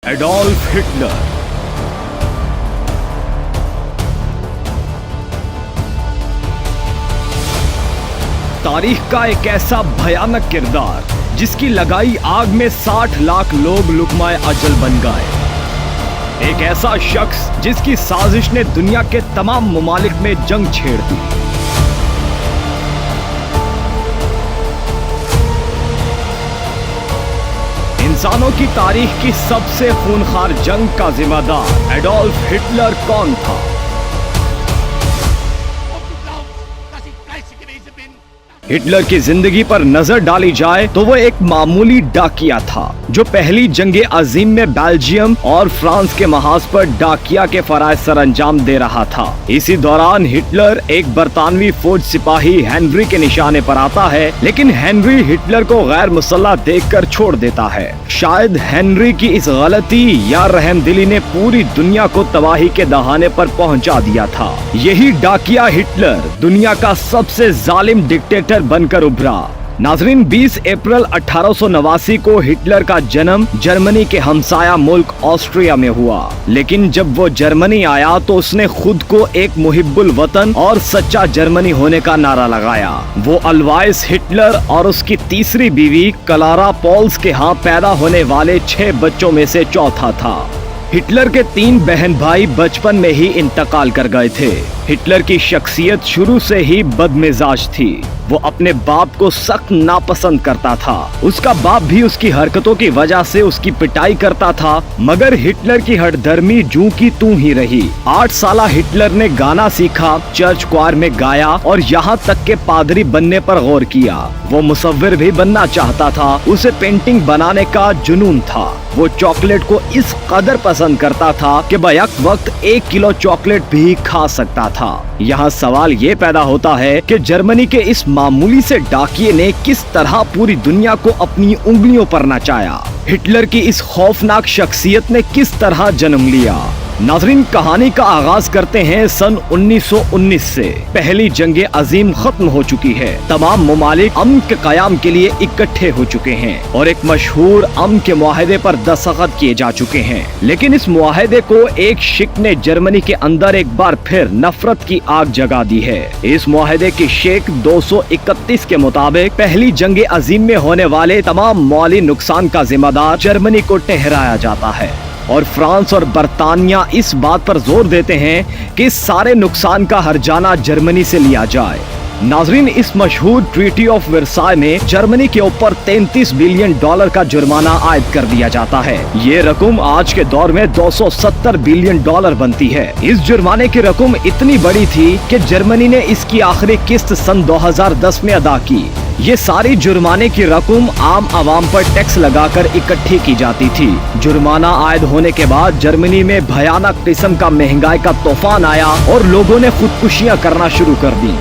Adolf Hitler. तारीख का एक ऐसा भयानक किरदार जिसकी लगाई आग में 60 लाख लोग लुकमाए अजल बन गए। एक ऐसा शख्स जिसकी साजिश ने दुनिया के तमाम ममालिक में जंग छेड़ दी। इंसानों की तारीख की सबसे खूनखार जंग का जिम्मेदार एडोल्फ हिटलर कौन था? हिटलर की जिंदगी पर नजर डाली जाए तो वो एक मामूली डाकिया था जो पहली जंगे अजीम में बेल्जियम और फ्रांस के महाज पर डाकिया के फराइज सर अंजाम दे रहा था। इसी दौरान हिटलर एक बरतानवी फौज सिपाही हेनरी के निशाने पर आता है, लेकिन हेनरी हिटलर को गैर मुसल्लह देखकर छोड़ देता है। शायद हेनरी की इस गलती या रहमदिली ने पूरी दुनिया को तबाही के दहाने पर पहुंचा दिया था। यही डाकिया हिटलर दुनिया का सबसे जालिम डिक्टेटर बनकर उभरा। नाजरीन, 20 अप्रैल 1889 को हिटलर का जन्म जर्मनी के हमसाया मुल्क ऑस्ट्रिया में हुआ, लेकिन जब वो जर्मनी आया तो उसने खुद को एक मुहिब्बुल वतन और सच्चा जर्मनी होने का नारा लगाया। वो अल्वाइस हिटलर और उसकी तीसरी बीवी क्लारा पॉल्स के यहाँ पैदा होने वाले 6 बच्चों में से चौथा था। हिटलर के 3 बहन भाई बचपन में ही इंतकाल कर गए थे। हिटलर की शख्सियत शुरू से ही बदमिजाज थी। वो अपने बाप को सख्त नापसंद करता था। उसका बाप भी उसकी हरकतों की वजह से उसकी पिटाई करता था, मगर हिटलर की हठधर्मी जूं की तू ही रही। 8 साल हिटलर ने गाना सीखा, चर्च क्वायर में गाया और यहाँ तक के पादरी बनने पर गौर किया। वो मुसव्विर भी बनना चाहता था। उसे पेंटिंग बनाने का जुनून था। वो चॉकलेट को इस कदर पसंद करता था कि बैक वक्त 1 किलो चॉकलेट भी खा सकता था। यहाँ सवाल ये पैदा होता है कि जर्मनी के इस मामूली से डाकिये ने किस तरह पूरी दुनिया को अपनी उंगलियों पर नचाया। हिटलर की इस खौफनाक शख्सियत ने किस तरह जन्म लिया। नाजरीन, कहानी का आगाज करते हैं सन 1919 से। पहली जंगे अजीम खत्म हो चुकी है। तमाम ममालिक अमन के कयाम के लिए इकट्ठे हो चुके हैं और एक मशहूर अमन के मुआहदे पर दस्तखत किए जा चुके हैं। लेकिन इस मुआहदे को एक शिक ने जर्मनी के अंदर एक बार फिर नफरत की आग जगा दी है। इस मुआहदे की शेक 231 के मुताबिक पहली जंगे अजीम में होने वाले तमाम माली नुकसान का जिम्मेदार जर्मनी को ठहराया जाता है और फ्रांस और बरतानिया इस बात पर जोर देते हैं कि सारे नुकसान का हर्जाना जर्मनी से लिया जाए। नाजरीन, इस मशहूर ट्रीटी ऑफ वर्साय में जर्मनी के ऊपर $33 बिलियन का जुर्माना आयद कर दिया जाता है। ये रकम आज के दौर में $270 बिलियन बनती है। इस जुर्माने की रकम इतनी बड़ी थी कि जर्मनी ने इसकी आखिरी किस्त सन 2010 में अदा की। ये सारी जुर्माने की रकम आम आवाम पर टैक्स लगाकर इकट्ठी की जाती थी। जुर्माना आयद होने के बाद जर्मनी में भयानक किस्म का महंगाई का तूफान आया और लोगों ने खुदकुशियां करना शुरू कर दी।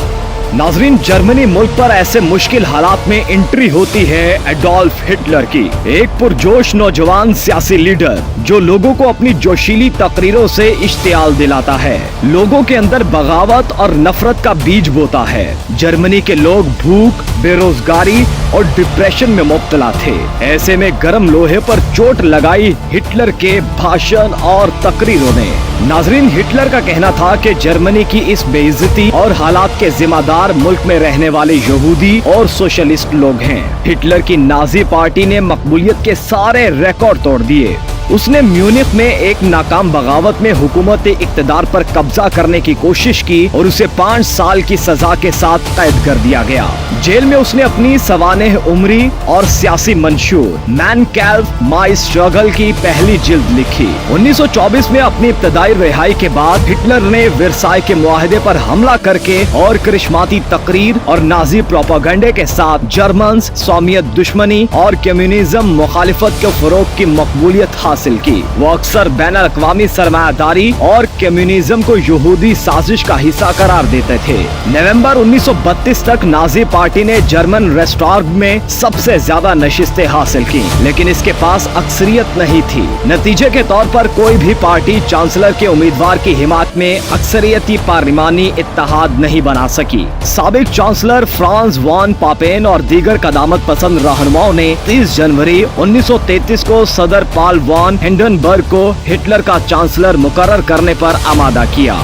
नाजरीन, जर्मनी मुल्क पर ऐसे मुश्किल हालात में एंट्री होती है एडोल्फ हिटलर की। एक पुरजोश नौजवान सियासी लीडर जो लोगों को अपनी जोशीली तकरीरों से इश्तियाल दिलाता है, लोगों के अंदर बगावत और नफरत का बीज बोता है। जर्मनी के लोग भूख, बेरोजगारी और डिप्रेशन में मुब्तला थे। ऐसे में गर्म लोहे पर चोट लगाई हिटलर के भाषण और तकरीरों ने। नाजरीन, हिटलर का कहना था कि जर्मनी की इस बेइज्जती और हालात के जिम्मेदार मुल्क में रहने वाले यहूदी और सोशलिस्ट लोग हैं। हिटलर की नाजी पार्टी ने मकबूलियत के सारे रिकॉर्ड तोड़ दिए। उसने म्यूनिख में एक नाकाम बगावत में हुकूमत इक्तदार पर कब्जा करने की कोशिश की और उसे 5 साल की सजा के साथ कैद कर दिया गया। जेल में उसने अपनी सवानेह उम्री और सियासी मंशूर मैन कैल्फ माई स्ट्रगल की पहली जिल्द लिखी। 1924 में अपनी इब्तदाई रिहाई के बाद हिटलर ने वर्साय के मुआहदे पर हमला करके और करिश्माती तकरीर और नाजी प्रोपेगेंडे के साथ जर्मन सौमियत दुश्मनी और कम्युनिज्म मुखालिफत के फरोग की मकबूलियत हासिल की। वो अक्सर बैन अल-अक़वामी सरमायादारी और कम्युनिज्म को यहूदी साजिश का हिस्सा करार देते थे। नवंबर 1932 तक नाजी पार्टी ने जर्मन रेस्टार्ग में सबसे ज्यादा नशिस्तें हासिल की, लेकिन इसके पास अक्सरियत नहीं थी। नतीजे के तौर पर कोई भी पार्टी चांसलर के उम्मीदवार की हिमायत में अक्सरियती पार्लिमानी इत्तेहाद नहीं बना सकी। साबिक चांसलर फ्रांस वान पापेन और दीगर कदामत पसंद रहनुमाओं ने 30 जनवरी 1933 को सदर पाल वान वॉन हिंडनबर्ग को हिटलर का चांसलर मुकर्रर करने पर आमादा किया।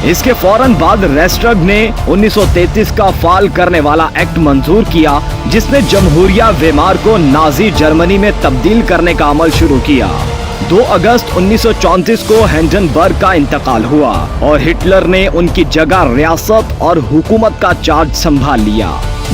इसके फौरन बाद रेस्ट्रग ने 1933 का फाल करने वाला एक्ट मंजूर किया, जिसने जमहूरिया वेमार को नाजी जर्मनी में तब्दील करने का अमल शुरू किया। 2 अगस्त 1934 को हिंडनबर्ग का इंतकाल हुआ और हिटलर ने उनकी जगह रियासत और हुकूमत का चार्ज संभाल लिया।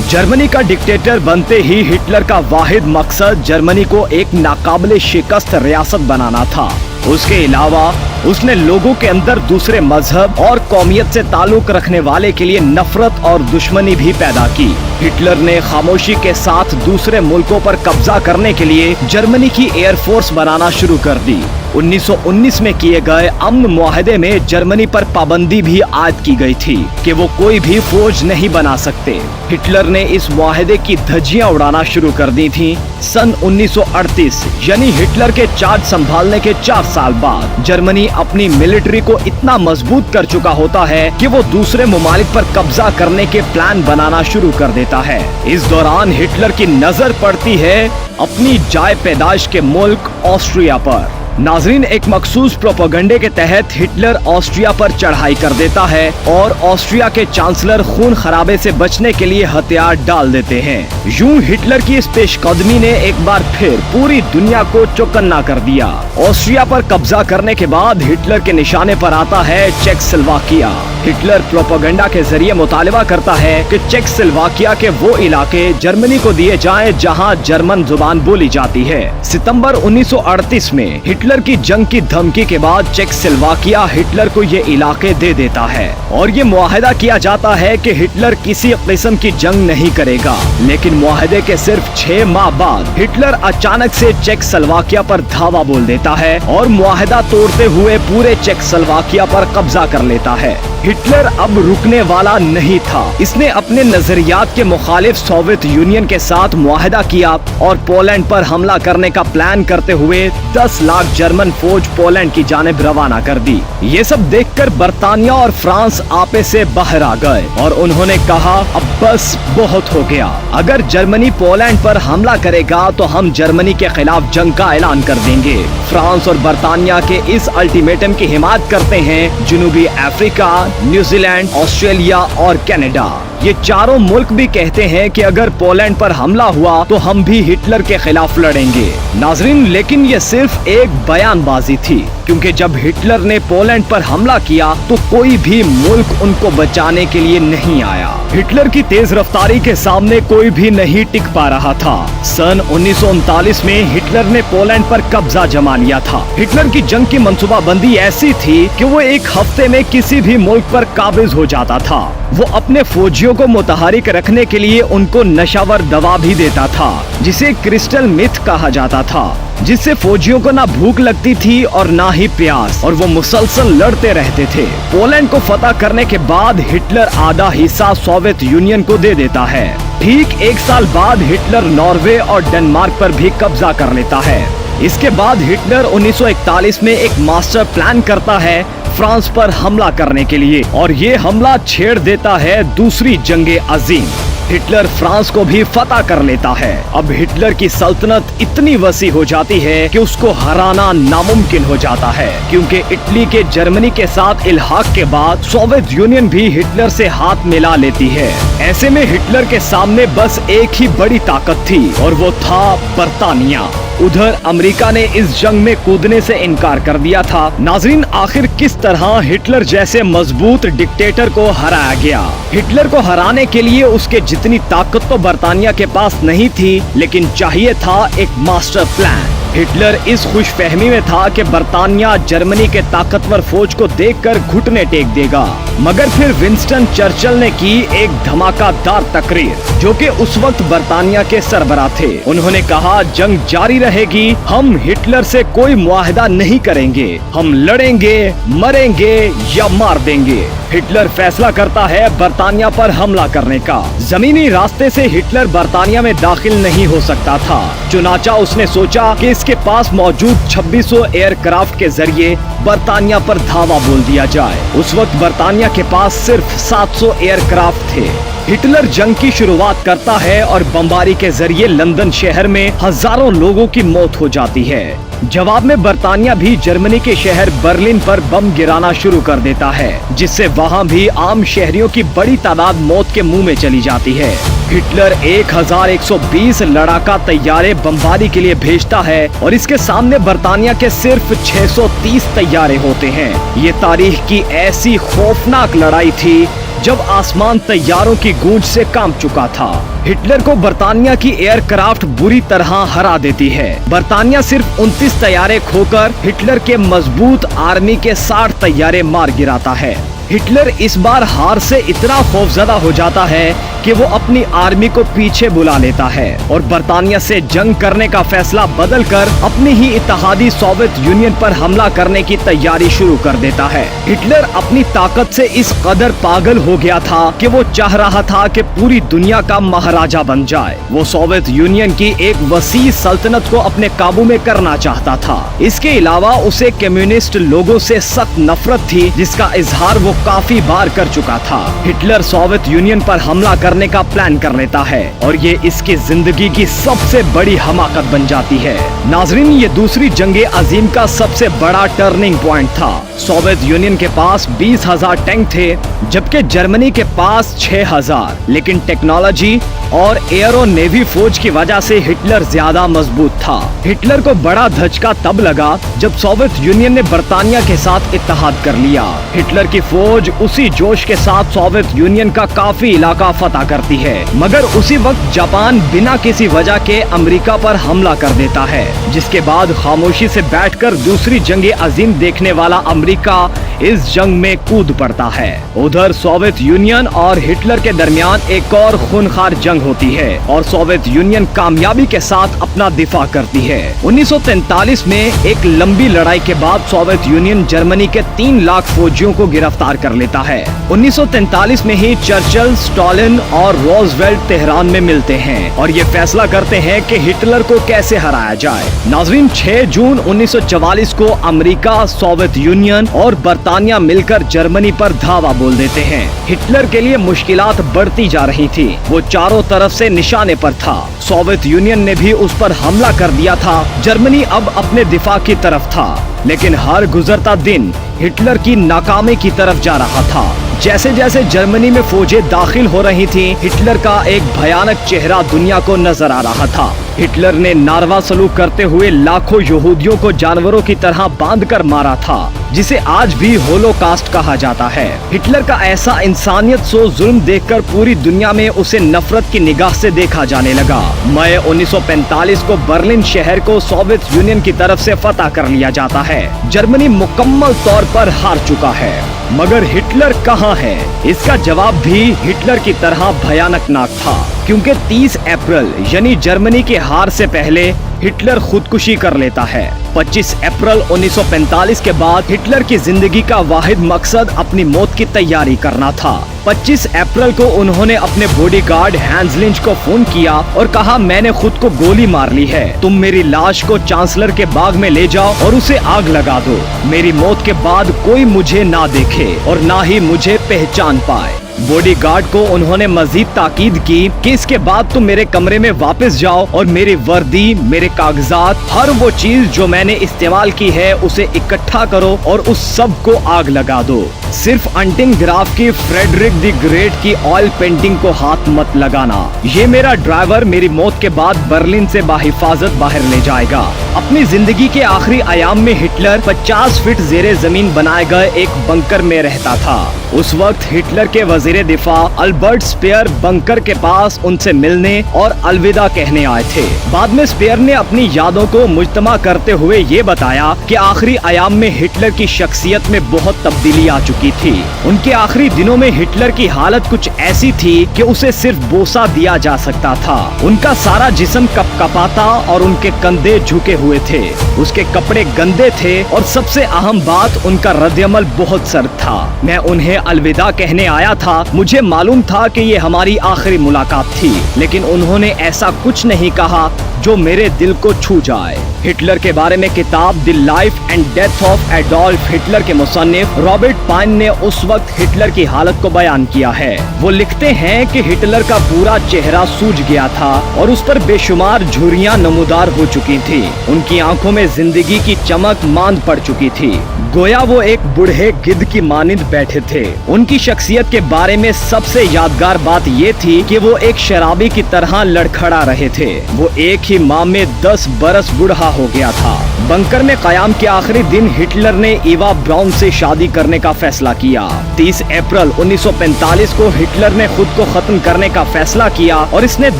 जर्मनी का डिक्टेटर बनते ही हिटलर का वाहिद मकसद जर्मनी को एक नाकाबिले शिकस्त रियासत बनाना था। उसके अलावा उसने लोगों के अंदर दूसरे मजहब और कौमियत से ताल्लुक रखने वाले के लिए नफरत और दुश्मनी भी पैदा की। हिटलर ने खामोशी के साथ दूसरे मुल्कों पर कब्जा करने के लिए जर्मनी की एयरफोर्स बनाना शुरू कर दी। 1919 में किए गए अमन मुआहदे में जर्मनी पर पाबंदी भी आयद की गई थी कि वो कोई भी फौज नहीं बना सकते। हिटलर ने इस मुआहदे की धज्जियां उड़ाना शुरू कर दी थी। सन 1938 यानी हिटलर के चार्ज संभालने के 4 साल बाद जर्मनी अपनी मिलिट्री को इतना मजबूत कर चुका होता है कि वो दूसरे ममालिक पर कब्जा करने के प्लान बनाना शुरू कर देता है। इस दौरान हिटलर की नजर पड़ती है अपनी जाए पैदाइश के मुल्क ऑस्ट्रिया पर। नाजरीन, एक मखसूस प्रोपेगेंडे के तहत हिटलर ऑस्ट्रिया पर चढ़ाई कर देता है और ऑस्ट्रिया के चांसलर खून खराबे से बचने के लिए हथियार डाल देते हैं। यूं हिटलर की इस पेशकदमी ने एक बार फिर पूरी दुनिया को चौकन्ना कर दिया। ऑस्ट्रिया पर कब्जा करने के बाद हिटलर के निशाने पर आता है चेकोस्लोवाकिया। हिटलर प्रोपेगेंडा के जरिए मुतालबा करता है कि चेकोस्लोवाकिया के वो इलाके जर्मनी को दिए जाएं जहां जर्मन जुबान बोली जाती है। सितंबर 1938 में हिटलर की जंग की धमकी के बाद चेकोस्लोवाकिया हिटलर को ये इलाके दे देता है और ये मुआहदा किया जाता है कि हिटलर किसी किस्म की जंग नहीं करेगा। लेकिन मुआहदे के सिर्फ 6 माह बाद हिटलर अचानक से चेकोस्लोवाकिया पर धावा बोल देता है और मुआहदा तोड़ते हुए पूरे चेकोस्लोवाकिया पर कब्जा कर लेता है। हिटलर अब रुकने वाला नहीं था। इसने अपने नजरियात के मुखालिफ सोवियत यूनियन के साथ मुआहदा किया और पोलैंड पर हमला करने का प्लान करते हुए 10 लाख जर्मन फौज पोलैंड की जानिब रवाना कर दी। ये सब देखकर बर्तानिया और फ्रांस आपे से बाहर आ गए और उन्होंने कहा, अब बस बहुत हो गया। अगर जर्मनी पोलैंड पर हमला करेगा तो हम जर्मनी के खिलाफ जंग का ऐलान कर देंगे। फ्रांस और बर्तानिया के इस अल्टीमेटम की हिमायत करते हैं जनूबी अफ्रीका, न्यूजीलैंड, ऑस्ट्रेलिया और कनाडा। ये चारों मुल्क भी कहते हैं कि अगर पोलैंड पर हमला हुआ तो हम भी हिटलर के खिलाफ लड़ेंगे। नाजरीन, लेकिन ये सिर्फ एक बयानबाजी थी, क्योंकि जब हिटलर ने पोलैंड पर हमला किया तो कोई भी मुल्क उनको बचाने के लिए नहीं आया। हिटलर की तेज रफ्तारी के सामने कोई भी नहीं टिक पा रहा था। सन 1939 में हिटलर ने पोलैंड पर कब्जा जमा लिया था। हिटलर की जंग की मंसूबाबंदी ऐसी थी कि वो एक हफ्ते में किसी भी मुल्क पर काबिज हो जाता था। वो अपने फौजियों को मुतहरिक रखने के लिए उनको नशावर दवा भी देता था, जिसे क्रिस्टल मिथ कहा जाता था, जिससे फौजियों को ना भूख लगती थी और ना ही प्यास, और वो मुसलसल लड़ते रहते थे। पोलैंड को फतह करने के बाद हिटलर आधा हिस्सा सोवियत यूनियन को दे देता है। ठीक 1 साल बाद हिटलर नॉर्वे और डेनमार्क पर भी कब्जा कर लेता है। इसके बाद हिटलर 1941 में एक मास्टर प्लान करता है फ्रांस पर हमला करने के लिए, और ये हमला छेड़ देता है दूसरी जंगे अजीम। हिटलर फ्रांस को भी फतह कर लेता है। अब हिटलर की सल्तनत इतनी वसी हो जाती है कि उसको हराना नामुमकिन हो जाता है, क्योंकि इटली के जर्मनी के साथ इल्हाक के बाद सोवियत यूनियन भी हिटलर से हाथ मिला लेती है। ऐसे में हिटलर के सामने बस एक ही बड़ी ताकत थी और वो था बर्तानिया। उधर अमेरिका ने इस जंग में कूदने से इनकार कर दिया था। नाज़रीन, आखिर किस तरह हिटलर जैसे मजबूत डिक्टेटर को हराया गया? हिटलर को हराने के लिए उसके जितनी ताकत तो बर्तानिया के पास नहीं थी, लेकिन चाहिए था एक मास्टर प्लान। हिटलर इस खुशफहमी में था कि बर्तानिया जर्मनी के ताकतवर फौज को देखकर घुटने टेक देगा, मगर फिर विंस्टन चर्चिल ने की एक धमाकेदार तकरीर, जो कि उस वक्त बर्तानिया के सरबराह थे। उन्होंने कहा, जंग जारी रहेगी, हम हिटलर से कोई मुआहदा नहीं करेंगे, हम लड़ेंगे, मरेंगे या मार देंगे। हिटलर फैसला करता है बर्तानिया पर हमला करने का। जमीनी रास्ते से हिटलर बर्तानिया में दाखिल नहीं हो सकता था, चुनाचा उसने सोचा कि इसके पास मौजूद 2600 एयरक्राफ्ट के जरिए बर्तानिया पर धावा बोल दिया जाए। उस वक्त बर्तानिया के पास सिर्फ 700 एयरक्राफ्ट थे। हिटलर जंग की शुरुआत करता है और बमबारी के जरिए लंदन शहर में हजारों लोगों की मौत हो जाती है। जवाब में बर्तानिया भी जर्मनी के शहर बर्लिन पर बम गिराना शुरू कर देता है, जिससे वहां भी आम शहरियों की बड़ी तादाद मौत के मुंह में चली जाती है। हिटलर 1120 लड़ाका तैयारे बमबारी के लिए भेजता है और इसके सामने बर्तानिया के सिर्फ 630 तैयारे होते हैं। ये तारीख की ऐसी खौफनाक लड़ाई थी जब आसमान तैयारों की गूंज से कांप चुका था। हिटलर को बर्तानिया की एयरक्राफ्ट बुरी तरह हरा देती है। बर्तानिया सिर्फ 29 तैयारे खोकर हिटलर के मजबूत आर्मी के 60 तैयारे मार गिराता है। हिटलर इस बार हार से इतना खौफजदा हो जाता है कि वो अपनी आर्मी को पीछे बुला लेता है और बर्तानिया से जंग करने का फैसला बदलकर अपनी ही इत्तेहादी सोवियत यूनियन पर हमला करने की तैयारी शुरू कर देता है। हिटलर अपनी ताकत से इस कदर पागल हो गया था कि वो चाह रहा था कि पूरी दुनिया का महाराजा बन जाए। वो सोवियत यूनियन की एक वसी सल्तनत को अपने काबू में करना चाहता था। इसके अलावा उसे कम्युनिस्ट लोगों से सख्त नफरत थी, जिसका इजहार वो काफी बार कर चुका था। हिटलर सोवियत यूनियन पर हमला करने का प्लान कर लेता है और ये इसकी जिंदगी की सबसे बड़ी हमाकत बन जाती है। नाजरीन, ये दूसरी जंगे अजीम का सबसे बड़ा टर्निंग पॉइंट था। सोवियत यूनियन के पास 20,000 टैंक थे, जबकि जर्मनी के पास 6,000। लेकिन टेक्नोलॉजी और एयरो नेवी फौज की वजह से हिटलर ज्यादा मजबूत था। हिटलर को बड़ा धचका तब लगा जब सोवियत यूनियन ने बर्तानिया के साथ इत्तेहाद कर लिया। हिटलर की फौज उसी जोश के साथ सोवियत यूनियन का काफी इलाका फतह करती है, मगर उसी वक्त जापान बिना किसी वजह के अमेरिका पर हमला कर देता है, जिसके बाद खामोशी से बैठकर दूसरी जंगे अजीम देखने वाला अमेरिका इस जंग में कूद पड़ता है। उधर सोवियत यूनियन और हिटलर के दरमियान एक और खूनखार जंग होती है और सोवियत यूनियन कामयाबी के साथ अपना दिफा करती है। 1943 में एक लंबी लड़ाई के बाद सोवियत यूनियन जर्मनी के 3 लाख फौजियों को गिरफ्तार कर लेता है। 1943 में ही चर्चिल, स्टालिन और रोजवेल्ट तेहरान में मिलते हैं और ये फैसला करते हैं कि हिटलर को कैसे हराया जाए। नाज़रीन, 6 जून 1944 को अमेरिका, सोवियत यूनियन और बर्तानिया मिलकर जर्मनी पर धावा बोल देते हैं। हिटलर के लिए मुश्किलात बढ़ती जा रही थी। वो चारों तरफ से निशाने पर था। सोवियत यूनियन ने भी उस पर हमला कर दिया था। जर्मनी अब अपने दिफा की तरफ था, लेकिन हर गुजरता दिन हिटलर की नाकामी की तरफ जा रहा था। जैसे जैसे जर्मनी में फौजें दाखिल हो रही थीं, हिटलर का एक भयानक चेहरा दुनिया को नजर आ रहा था। हिटलर ने नारवा सलूक करते हुए लाखों यहूदियों को जानवरों की तरह बांधकर मारा था, जिसे आज भी होलोकास्ट कहा जाता है। हिटलर का ऐसा इंसानियत सो जुल्म देखकर पूरी दुनिया में उसे नफरत की निगाह से देखा जाने लगा। मई 1945 को बर्लिन शहर को सोवियत यूनियन की तरफ से फतह कर लिया जाता है। जर्मनी मुकम्मल तौर पर हार चुका है, मगर हिटलर कहाँ है? इसका जवाब भी हिटलर की तरह भयानक नाक था, क्योंकि 30 अप्रैल यानी जर्मनी की हार से पहले हिटलर खुदकुशी कर लेता है। 25 अप्रैल 1945 के बाद हिटलर की जिंदगी का वाहिद मकसद अपनी मौत की तैयारी करना था। 25 अप्रैल को उन्होंने अपने बॉडीगार्ड हैंस लिंच को फोन किया और कहा, मैंने खुद को गोली मार ली है, तुम मेरी लाश को चांसलर के बाग में ले जाओ और उसे आग लगा दो। मेरी मौत के बाद कोई मुझे ना देखे और ना ही मुझे पहचान पाए। बॉडीगार्ड को उन्होंने मजीद ताकीद की कि इसके बाद तुम मेरे कमरे में वापस जाओ और मेरी वर्दी, मेरे कागजात, हर वो चीज जो मैंने इस्तेमाल की है उसे इकट्ठा करो और उस सब को आग लगा दो। सिर्फ अंटिंग ग्राफ की फ्रेडरिक द ग्रेट की ऑयल पेंटिंग को हाथ मत लगाना। ये मेरा ड्राइवर मेरी मौत के बाद बर्लिन से बाहिफाजत बाहर ले जाएगा। अपनी जिंदगी के आखिरी अयाम में हिटलर 50 फीट जेरे जमीन बनाए गए एक बंकर में रहता था। उस वक्त हिटलर के वजीर दिफा अल्बर्ट स्पेयर बंकर के पास उनसे मिलने और अलविदा कहने आए थे। बाद में स्पेयर ने अपनी यादों को मुजतमा करते हुए ये बताया कि आखिरी अयाम में हिटलर की शख्सियत में बहुत तब्दीली आ चुकी थी। उनके आखिरी दिनों में हिटलर की हालत कुछ ऐसी थी कि उसे सिर्फ बोसा दिया जा सकता था। उनका सारा जिस्म कपकपाता और उनके कंधे झुके हुए थे। उसके कपड़े गंदे थे और सबसे अहम बात, उनका रद्दअमल बहुत सर्द था। मैं उन्हें उन्हें अलविदा कहने आया था, मुझे मालूम था कि ये हमारी आखिरी मुलाकात थी, लेकिन उन्होंने ऐसा कुछ नहीं कहा जो मेरे दिल को छू जाए। हिटलर के बारे में किताब the life and death of Adolf Hitler के मुसन्निफ रॉबर्ट पाइन ने उस वक्त हिटलर की हालत को बयान किया है। वो लिखते हैं कि हिटलर का पूरा चेहरा सूज गया था और उस पर बेशुमार झुर्रियां नमूदार हो चुकी थी। उनकी आंखों में जिंदगी की चमक मांद पड़ चुकी थी, गोया वो एक बूढ़े गिद्ध की मानिंद बैठे थे। उनकी शख्सियत के बारे में सबसे यादगार बात ये थी कि वो एक शराबी की तरह लड़खड़ा रहे थे। वो एक ही माह में 10 बरस बूढ़ा हो गया था। बंकर में कयाम के आखिरी दिन हिटलर ने ईवा ब्राउन से शादी करने का फैसला किया। 30 अप्रैल 1945 को हिटलर ने खुद को खत्म करने का फैसला किया और इसने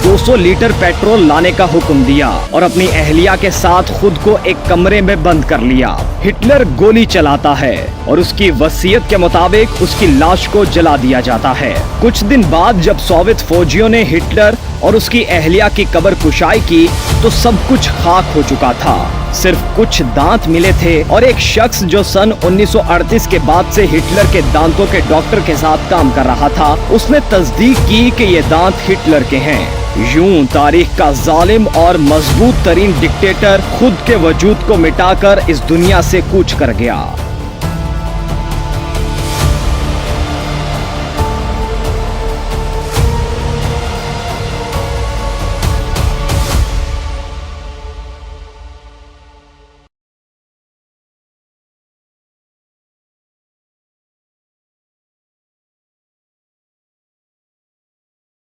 200 लीटर पेट्रोल लाने का हुक्म दिया और अपनी अहलिया के साथ खुद को एक कमरे में बंद कर लिया। हिटलर गोली चलाता है और उसकी वसीयत के मुताबिक उसकी लाश को जला दिया जाता है। कुछ दिन बाद जब सोवियत फौजियों ने हिटलर और उसकी अहलिया की कब्र कुशाई की तो सब कुछ खाक हो चुका था। सिर्फ कुछ दांत मिले थे और एक शख्स जो सन 1938 के बाद से हिटलर के दांतों के डॉक्टर के साथ काम कर रहा था, उसने तस्दीक की कि ये दांत हिटलर के हैं। यूं तारीख का जालिम और मजबूत तरीन डिक्टेटर खुद के वजूद को मिटाकर इस दुनिया से कूच कर गया।